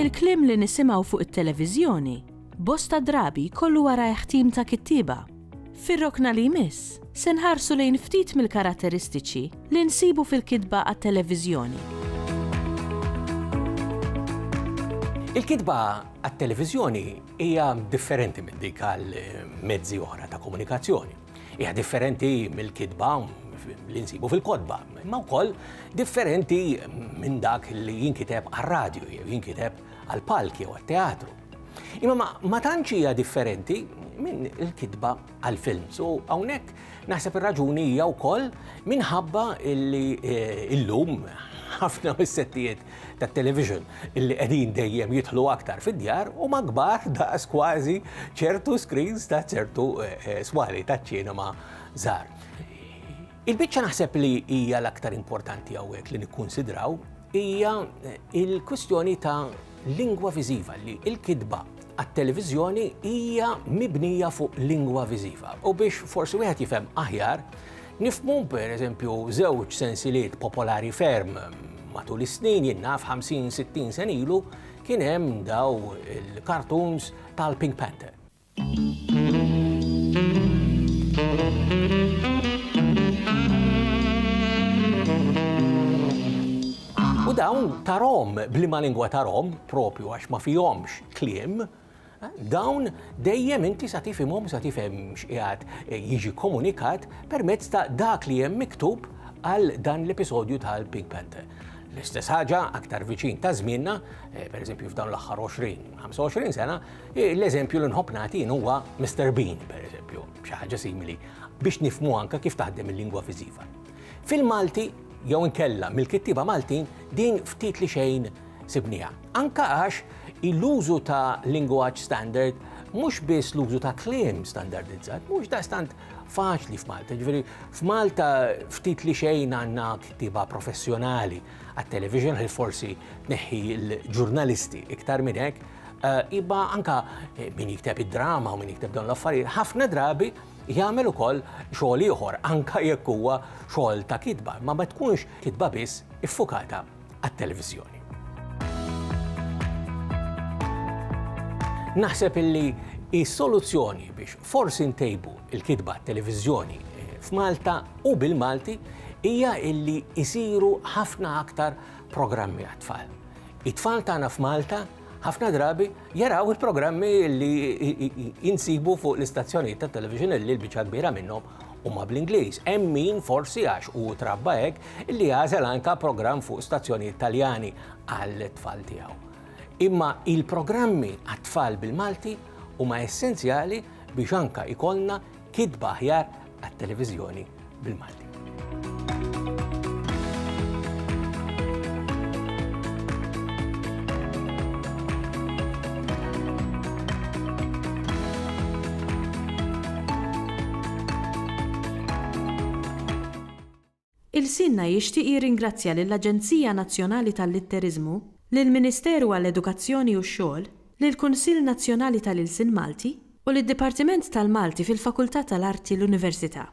Il-kliem li nisimgħu fuq it-televiżjoni bosta drabi kollu wara ħtim ta' kittieba. Fir-rokna li jmiss, se nħarsu lejn ftit mill-karatteristiċi li nsibu fil-kitba għat-televiżjoni. Il-kitba għat-televiżjoni hija differenti minn dik għal mezzi oħra ta' komunikazzjoni. Hija differenti mill-kitba li nsibu fil-kodba, imma wkoll differenti minn dak li jinkiteb għar-radju jew jinkiteb għal-palki jew għat-teatru. Imma ma tantx hija differenti minn il-kitba għal-films u hawnhekk naħseb ir-raġuni hija wkoll minħabba li illum ħafna mis-settijiet tat-television illi qegħdin dejjem jidħlu aktar fid-djar huma kbar daqs kważi ċertu screens ta' ċertu swali taċ-ċinema żgħar. Il-biċċa naħseb li hija l-aktar importanti hawnhekk li nikkunsidraw hija il-kwistjoni ta' lingwa viżiva li l-kitba għat-televiżjoni hija mibnija fuq lingwa viżiva. U biex forsi wieħed jifhem aħjar, nifhmu pereżempju żewġ sensiliet popolari ferm matul is-snin jien naf 50-60 sen ilu kien hemm daw il-cartoons tal-Pink Panther. U dawn tarhom bliema lingwa tarhom propju għax ma fihomx kliem, dawn dejjem inti sa tifhimhom sa tifhem x'qiegħed jiġi komunikat permezz ta' dak li hemm miktub għal dan l-episodju tal-Pink Panther. L-istess ħaġa aktar viċin ta' żmienna, pereżempju f'dawn l-aħħar 20-25 sena, l-eżempju li nħobb nagħti huwa Mr. Bean, pereżempju, xi ħaġa simili, biex nifhmu anke kif taħdem il-lingwa viżiva. Fil-Malti jew inkella mill-kittiba Maltin din ftit li xejn sibniha. Anke għax l-użu ta' lingwaġġ standard mhux biss l-użu ta' kliem standardizzat, mhux daqstant faċli f'Malta. Ġifieri f'Malta ftit li xejn għandna kittiba professjonali għat-television ħil forsi tneħħi l-ġurnalisti iktar minn hekk, iba anke min jikteb id-drama u min jikteb dawn l-affarijiet ħafna drabi jagħmel ukoll xogħol ieħor anke jekk huwa xogħol ta' kitba, ma tkunx kitba biss iffukata għat-televiżjoni. Naħseb illi is-soluzzjoni biex forsi ntejbu il-kitba għat-televiżjoni f'Malta u bil-Malti hija illi jsiru ħafna aktar programmi għat-tfal. It-tfal tagħna f'Malta ħafna drabi jaraw il-programmi li jinsibu fuq l-istazzjonijiet tat-television li l-biċċa kbira minnhom huma bl-Ingliż. Hemm min forsi għax u trabba hekk illi jażel anke programm fuq stazzjonijiet Taljani għall-tfal tiegħu. Imma il-programmi għat-tfal bil-Malti huma essenzjali biex anke ikollna kitba aħjar għat-televiżjoni bil-Malti. Il-Sinna jixtieq jirringrazzja lill-Aġenzija Nazzjonali tal-Litterizmu, lill-Ministeru għall-Edukazzjoni u x-Xogħol, lill-Kunsill Nazzjonali tal-Ilsien Malti u lid-Dipartiment tal-Malti fil-Fakultà tal-Arti l-Università.